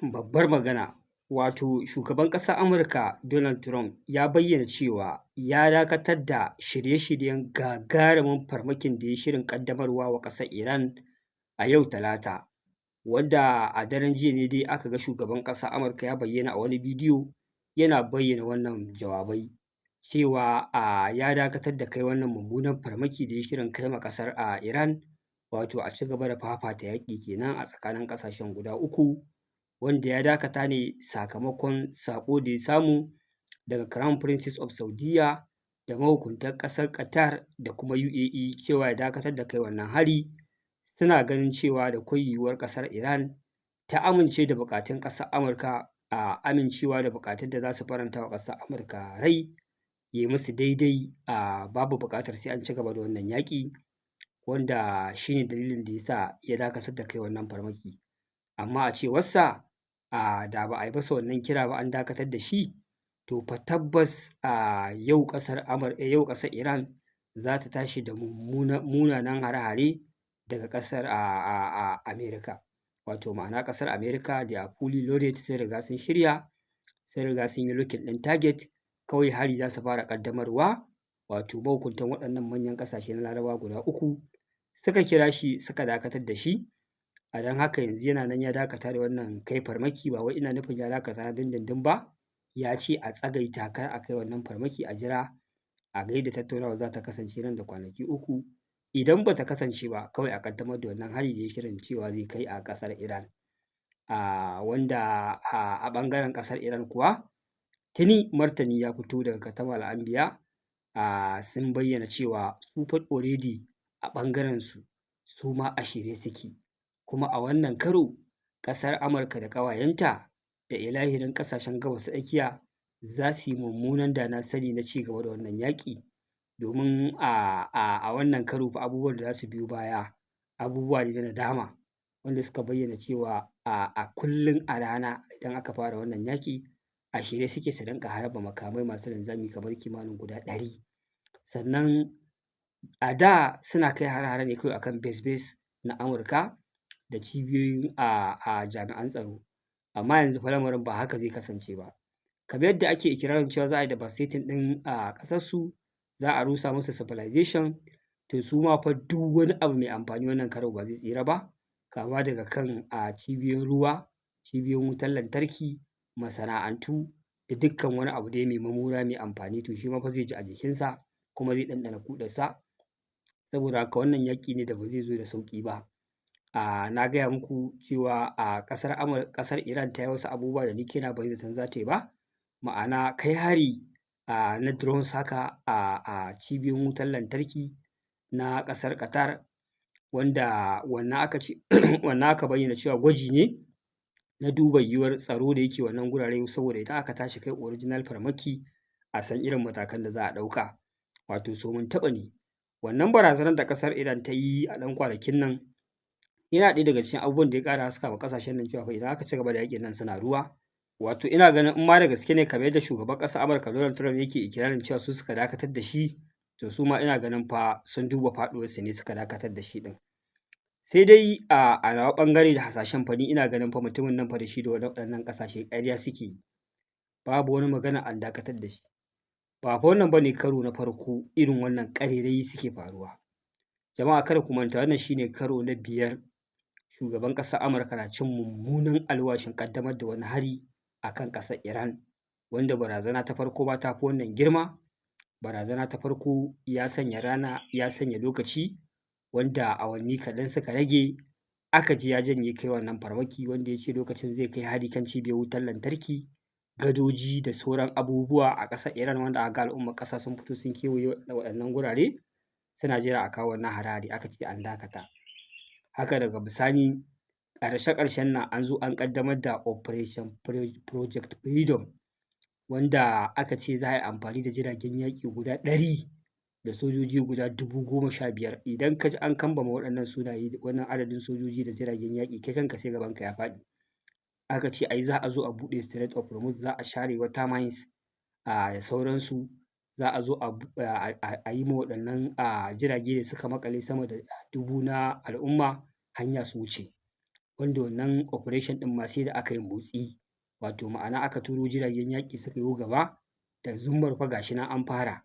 Babbar magana, wato shugaban ƙasar Amurka Donald Trump ya bayyana cewa ya dakatar da shirye-shiryen gagarumin farmakin da ya shirin ƙaddamarwa wa ƙasar Iran a yau Talata, wanda a daren jiya ne dai aka ga shugaban ƙasar Amurka ya bayyana a wani bidiyo yana bayyana wannan jawabai cewa ya dakatar da kai wannan mummunan farmaki da ya shirin kai ma ƙasar Iran, wato a ci gaba da fafata yaƙi kenan a tsakanin ƙasashen guda uku, wanda ya dakata ne sakamakon saƙo da ya samu daga Crown Princess of Saudiyya da mahukuntan ƙasar Qatar da kuma UAE cewa ya dakatar da kai wannan hari. Suna ganin cewa da akwai yiwuwar ƙasar Iran ta amince da buƙatun ƙasar Amurka, amincewa da buƙatun da za su faranta wa ƙasar Amurka rai, ya yi musu daidai, babu buƙatar sai an ci gaba da wannan yaƙi, wanda shi ne dalilin da ya sa ya dakatar da kai wannan farmaki. Amma a cewarsa, da ba a yi masa wannan kira ba an dakatar da shi, to fa tabbas yau ƙasar Iran za ta tashi da munanan hare-hare daga ƙasar Amerika. Wato ma'ana ƙasar Amerika they are fully loaded, sun riga sun shirya, sun riga sun yi looking ɗin target, kawai hari za su fara ƙaddamarwa. Wato mahukuntan waɗannan manyan ƙasashe na Larabawa guda uku suka kira shi suka dakatar da shi. A don haka yanzu yana nan ya dakata da wannan kai farmaki, ba wai ina nufin ya dakata na dindindin ba, ya ce a tsagaita kar a kai wannan farmaki, a jira a ga yadda tattaunawar za ta kasance nan da kwanaki uku. Idan ba ta kasance ba, kawai a ƙaddamar da wannan hari da ya shirin cewa zai kai a ƙasar Iran. Wanda a ɓangaren ƙasar Iran kuwa tuni martani ya fito daga Katamal Anbiya, sun bayyana cewa su fa already a ɓangarensu su ma a shirye suke, kuma a wannan karo ƙasar Amurka da ƙawayenta da ilahirin ƙasashen Gabas ta Tsakiya za su yi mummunan da na sani na ci gaba da wannan yaƙi, domin a wannan karo fa abubuwan da za su biyo baya abubuwa ne na nadama, wanda suka bayyana cewa a kullum a rana idan aka fara wannan yaƙi a shirye suke su rinƙa harba makamai masu linzami kamar kimanin guda 100. Sannan a da suna kai hare-hare ne kawai akan base na Amurka da cibiyoyin jami'an tsaro, amma yanzu fa lamarin ba haka zai kasance ba. Kamar yadda ake ikirarin cewa za a yi devastating ɗin ƙasarsu, za a rusa musu civilization, to su ma fa duk wani abu mai amfani wannan karo ba zai tsira ba, kama daga kan cibiyoyin ruwa, cibiyoyin wutar lantarki, masana'antu da dukkan wani abu dai mai mamura mai amfani, to shi ma fa zai ji a jikinsa kuma zai ɗanɗana kuɗarsa. Saboda haka wannan yaƙi ne da ba zai zo da sauƙi ba. Na gaya muku cewa ƙasar Iran ta yi wasu abubuwa da ni kaina ban yi zaton za ta yi ba, ma'ana kai hari na drones haka a cibiyoyin wutar lantarki na ƙasar Qatar, wanda wannan aka ce wannan aka bayyana cewa gwaji ne na duba yiwuwar tsaro da yake wannan gurare, saboda idan aka tashi kai original farmaki a san irin matakan da za a ɗauka. Wato somin taɓa ne. Wannan barazanar da ƙasar Iran ta yi a ɗan kwanakin nan yana ɗaya daga cikin abubuwan da ya ƙara haska ma ƙasashen nan cewa fa idan aka ci gaba da yaƙin nan suna ruwa. Wato ina ganin in ma da gaske ne kamar yadda shugaban ƙasar Amurka Donald Trump yake ikirarin cewa su suka dakatar da shi, to su ma ina ganin fa sun duba faɗuwarsu ne suka dakatar da shi ɗin. Sai dai a nawa ɓangare da hasashen fa ni ina ganin fa mutumin nan fa da shi da waɗannan ƙasashe ƙarya suke yi. Babu wani magana an dakatar da shi. Ba fa wannan ba ne karo na farko irin wannan ƙarairayi suke faruwa. Jama'a kada ku manta wannan shi ne karo na 5 shugaban ƙasar Amurka na cin mummunan alwashin ƙaddamar da wani hari a kan ƙasar Iran, wanda barazana ta farko ma ta fi wannan girma. Barazana ta farko ya sanya rana ya sanya lokaci wanda awanni kaɗan suka rage aka ji ya janye kai wannan farmaki, wanda ya ce lokacin zai kai hari kan cibiyar wutar lantarki, gadoji da sauran abubuwa a ƙasar Iran, wanda aka ga al'ummar ƙasa sun fito sun kewaye waɗannan gurare suna jira a kawo wannan hare-hare, aka ce an dakata. Haka daga bisani ƙarshe-ƙarshen nan an zo an ƙaddamar da Operation Project Freedom, wanda aka ce za a yi amfani da jiragen yaƙi guda 100 da sojoji guda 15,000. Idan ka ji an kambama waɗannan sunaye wannan adadin sojoji da jiragen yaƙi kai kanka sai gabanka ya faɗi. Aka ce ai za a zo a buɗe Strait of Hormuz, za a share water mines da sauransu, za a zo a yi ma waɗannan jirage da suka maƙale sama da 1000 na al'umma hanya su wuce. wanda wannan operation ɗin ma sai da aka yi motsi, wato ma'ana aka turo jiragen yaƙi suka yo gaba da zummar fa gashi nan an fara,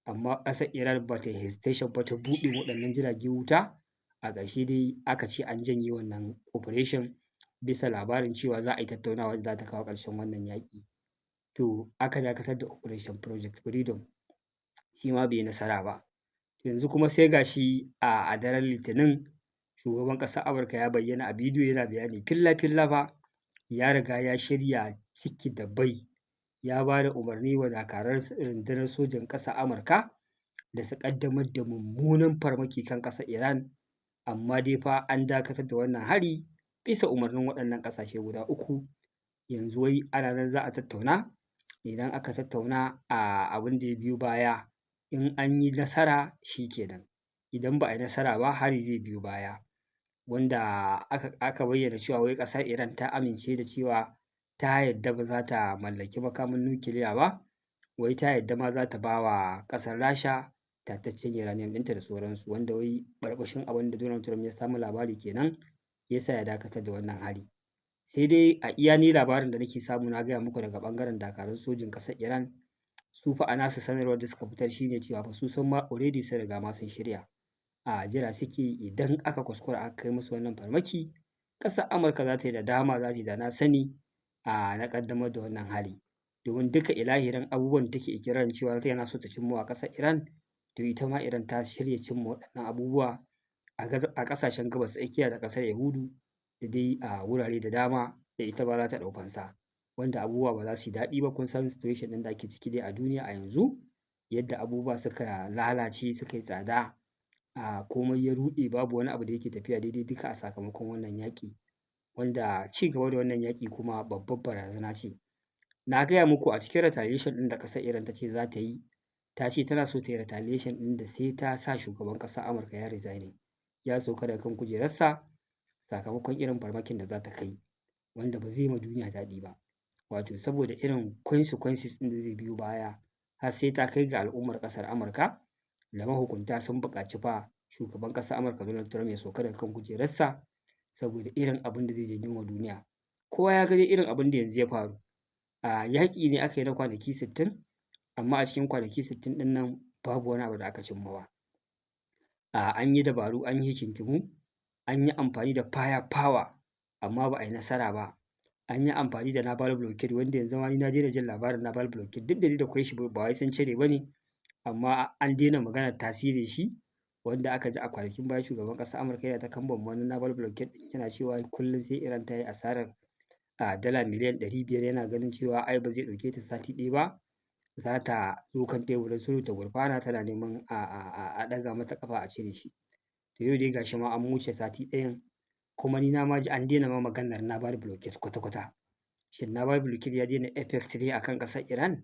amma ƙasar Iran ba ta yi hesitation ba ta buɗe waɗannan jirage wuta, a ƙarshe dai aka ce an janye wannan operation bisa labarin cewa za a yi tattaunawa da za ta kawo ƙarshen wannan yaƙi. To aka dakatar da operation Project Freedom, shi ma bai yi nasara ba. Yanzu kuma sai gashi a daren Litinin shugaban ƙasar Amurka ya bayyana a bidiyo yana bayani filla-filla fa, ya riga ya shirya ciki da bai, ya ba da umarni wa dakaran rundunar sojan ƙasar Amurka da su ƙaddamar da mummunan farmaki kan ƙasar Iran, amma dai fa an dakatar da wannan hari bisa umarnin waɗannan ƙasashe guda uku. Yanzu wai ana nan za a tattauna, idan aka tattauna abin da ya biyo baya, in an yi nasara shi kenan, idan ba a yi nasara ba hari zai biyo baya. Wanda aka bayyana cewa wai ƙasar Iran ta amince da cewa ta yadda ba za ta mallaki makamin nukiliya ba, wai ta yadda ma za ta ba wa ƙasar Rasha tataccen uranium ɗinta da sauransu, wanda wai ɓarɓashin abin da Donald Trump ya samu labari kenan ya sa ya dakatar da wannan hari. Sai dai a iya ni labarin da nake samu na gaya muku daga ɓangaren dakarun sojin ƙasar Iran, su fa a nasu sanarwar da suka fitar shine cewa fa su san ma already sun riga ma sun shirya. A jira suke idan aka kuskura aka kai musu wannan farmaki, ƙasar Amurka za ta yi nadama, za ta yi da na sani na ƙaddamar da wannan hari. Domin duka ilahirin abubuwan da take ikirarin cewa tana so ta cimma a ƙasar Iran, to ita ma Iran ta shirya cimma waɗannan abubuwa a ƙasashen gabas tsakiya da ƙasar Yahudu da dai a wurare da dama da ita ma za ta ɗau fansa, wanda abubuwa ba za su yi daɗi ba. Kun san situation ɗin da ake ciki dai a duniya a yanzu, yadda abubuwa suka lalace suka yi tsada, komai ya ruɗe, babu wani abu da yake tafiya daidai duka a sakamakon wannan yaƙi, wanda ci gaba da wannan yaƙi kuma babbar barazana ce. Na gaya muku a cikin retaliation ɗin da ƙasar Iran ta ce za ta yi, ta ce tana so ta yi retaliation ɗin da sai ta sa shugaban ƙasar Amurka ya resigning, ya sauka daga kan kujerarsa sakamakon irin farmakin da za ta kai, wanda ba zai ma duniya daɗi ba, wato saboda irin consequences ɗin da zai biyo baya, har sai ta kai ga al'ummar ƙasar Amurka da mahukunta sun buƙaci fa shugaban ƙasar Amurka Donald Trump ya sauka daga kan kujerarsa saboda irin abin da zai janyo wa duniya. Kowa ya ga dai irin abin da yanzu ya faru. Yaƙi ne aka yi na kwanaki 60, amma a cikin kwanaki 60 ɗin nan babu wani abu da aka cimmawa. An yi dabaru, an yi hikinkimu, an yi amfani da fire power, amma ba a yi nasara ba. An yi amfani da naval blockade, wanda yanzu ma ni na daina jin labarin naval blockade, duk da dai da akwai shi ba wai sun cire ba ne, amma an daina maganar tasirin shi, wanda aka ji a kwanakin baya shugaban ƙasar Amurka yana ta kambama wani naval blockade ɗin, yana cewa kullum sai Iran ta yi asarar dala miliyan 500, yana ganin cewa ai ba zai ɗauke ta sati ɗaya ba, za ta zo kan teburin sulhu ta gurfana, tana neman a ɗaga mata ƙafa a cire shi. To yau dai gashi ma an wuce sati ɗayan, kuma ni na ma ji an daina ma maganar naval blockade kwata-kwata. Shin naval blockade ya daina effect ne akan ƙasar Iran?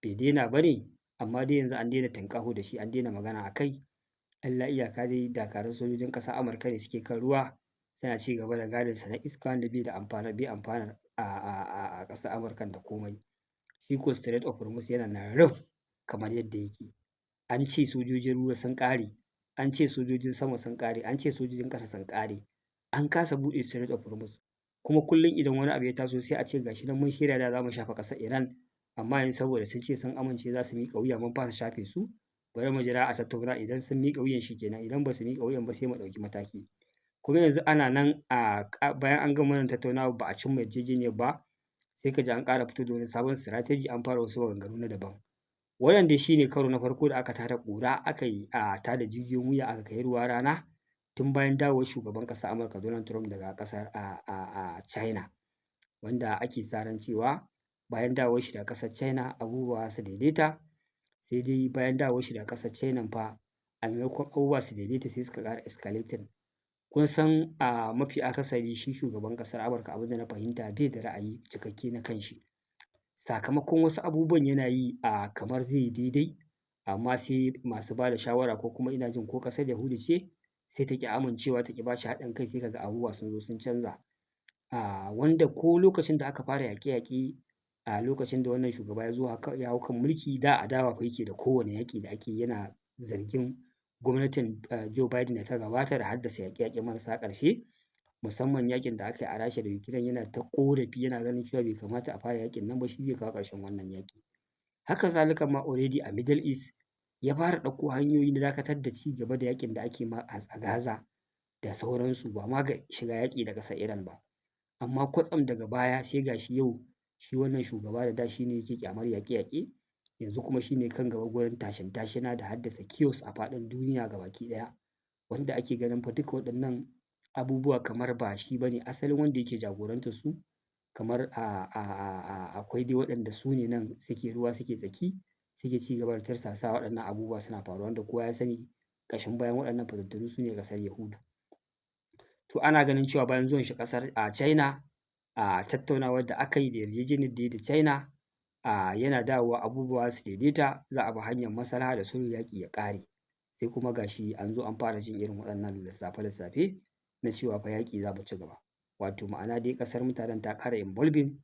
Bai daina ba ne, amma dai yanzu an daina tinƙaho da shi, an daina magana a kai. Allah iyaka dai dakarun sojojin ƙasar Amurka ne suke kan ruwa, suna ci gaba da gadinsa na iska, wanda bai amfanar a ƙasar Amurka da komai. Shi ko Strait of Hormuz yana nan ruf kamar yadda yake. An ce sojojin ruwa sun ƙare, an ce sojojin sama sun ƙare, an ce sojojin ƙasa sun ƙare, an kasa buɗe Strait of Hormuz. Kuma kullum idan wani abu ya taso sai a ce gashi nan mun shirya da za mu shafe ƙasar Iran, amma yanzu saboda sun ce sun amince za su miƙa wuya mun fasa shafe su, bari mu jira a tattauna, idan sun miƙa wuyan shi kenan, idan ba su miƙa wuyan ba sai mu ɗauki mataki. Kuma yanzu ana nan bayan an gama wannan tattaunawa ba a cimma yarjejeniyar ba, sai ka ji an ƙara fito da wani sabon strategy, an fara wasu maganganu na daban. Wannan dai shi ne karo na farko da aka tada ƙura, aka yi tada jijiyoyin wuya, aka kai ruwa rana, tun bayan dawowar shugaban ƙasar Amurka Donald Trump daga ƙasar China, wanda ake sa ran cewa bayan dawowar shi daga ƙasar China abubuwa su daidaita. Sai dai bayan dawowar shi daga ƙasar China fa, a maimakon abubuwa su daidaita sai suka ƙara escalating. Kun san mafi akasari shi shugaban ƙasar Amurka, abin da na fahimta, bai da ra'ayi cikakke na kanshi. Sakamakon wasu abubuwan yana yi kamar zai yi daidai, amma sai masu ba da shawara, ko kuma ina jin ko ƙasar Yahudu ce, sai ta ƙi amincewa, ta ƙi ba shi haɗin kai, sai kaga abubuwa sun zo sun canza. Wanda ko lokacin da aka fara yaƙe-yaƙe, lokacin da wannan shugaba ya hau kan mulki, da adawa fa yake da kowane yaƙi da ake, yana zargin gwamnatin Joe Biden da ta gabata da haddasa yaƙe-yaƙe marasa ƙarshe, musamman yaƙin da aka yi a Rasha da Ukraine yana ta ƙorafi yana ganin cewa bai kamata a fara yaƙin nan ba, shi zai kawo ƙarshen wannan yaƙi. Haka zalika ma already a Middle East ya fara ɗauko hanyoyi na dakatar da ci gaba da yaƙin da ake ma a Gaza da sauransu, ba ma ga shiga yaƙi da ƙasar Iran ba. Amma kwatsam daga baya sai ga shi yau shi wannan shugaba da shi ne yake ƙyamar yaƙe-yaƙe, yanzu kuma shi ne kan gaba gurin tashin-tashina da haddasa chaos a faɗin duniya gabaki ɗaya, wanda ake ganin fa duka waɗannan abubuwa kamar ba shi ba ne asalin wanda yake jagorantar su, kamar akwai dai waɗanda su ne nan suke ruwa suke tsaki, suke ci gaba da tirsasawa waɗannan abubuwa suna faruwa, wanda kowa ya sani ƙashin bayan waɗannan fitattunu su ne ƙasar Yahudu. To ana ganin cewa bayan zuwan shi ƙasar China, tattaunawar da aka yi da yarjejeniyar da ya yi da China, yana dawowa abubuwa su daidaita, za a bi hanyar maslaha da sulhu yaƙi ya ƙare. Sai kuma ga shi an zo an fara jin irin waɗannan lissafe-lissafe na cewa fa yaƙi za mu ci gaba. Wato ma'ana dai ƙasar mutanen ta ƙara involving,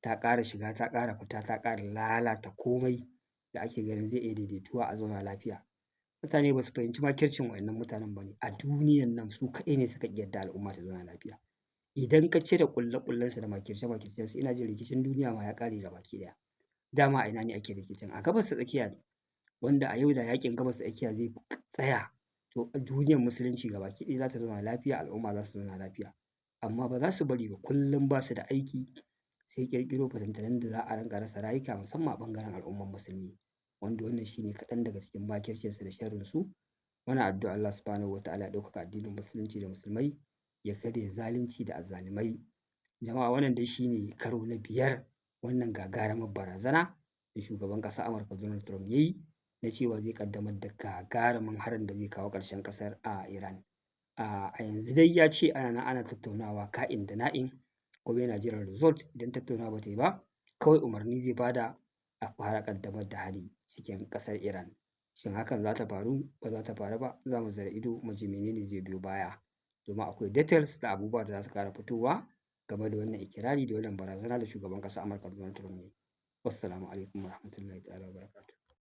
ta ƙara shiga, ta ƙara fita, ta ƙara lalata komai da ake ganin zai iya daidaituwa a zauna lafiya. Mutane ba su fahimci makircin waɗannan mutanen ba ne. A duniyan nan su kaɗai ne suka ƙi yarda al'umma ta zauna lafiya. Idan ka cire ƙulle-ƙullensu da makirce-makircensu, ina jin rikicin duniya ma ya ƙare gabaki ɗaya. Dama a ina ne ake rikicin? A Gabas ta Tsakiya ne, wanda a yau da yaƙin Gabas ta Tsakiya zai tsaya, to duniyar Musulunci gabaki ɗaya za ta zauna lafiya, al'umma za su zauna lafiya. Amma ba za su bari ba, kullum ba su da aiki sai ƙirƙiro fitintunun da za a rinƙa rasa rayuka musamman a ɓangaren al'ummar musulmi, wanda wannan shi ne kaɗan daga cikin makircinsu da sharrinsu. Muna addu'ar Allah subhanahu wa ta'ala ya ɗaukaka addinin Musulunci da musulmai, ya karya zalunci da azzalumai. Jama'a wannan dai shi ne karo na 5 wannan gagarumar barazana da shugaban ƙasar Amurka Donald Trump ya yi na cewa zai ƙaddamar da gagarumin harin da zai kawo ƙarshen ƙasar Iran. A yanzu dai ya ce ana tattaunawa ka'in da na'in, kuma yana jiran result. Idan tattaunawa ba ta yi ba, kawai umarni zai bada a fara ƙaddamar da hari cikin ƙasar Iran. Shin hakan za ta faru ba za ta faru ba? Za mu zira ido mu ji menene zai biyo baya, domin akwai details da abubuwa da za su ƙara fitowa game da wannan ikirari da wannan barazana da shugaban ƙasar Amurka Donald Trump ya yi. Wassalamu alaikum warahmatullahi ta'ala wabarakatuh.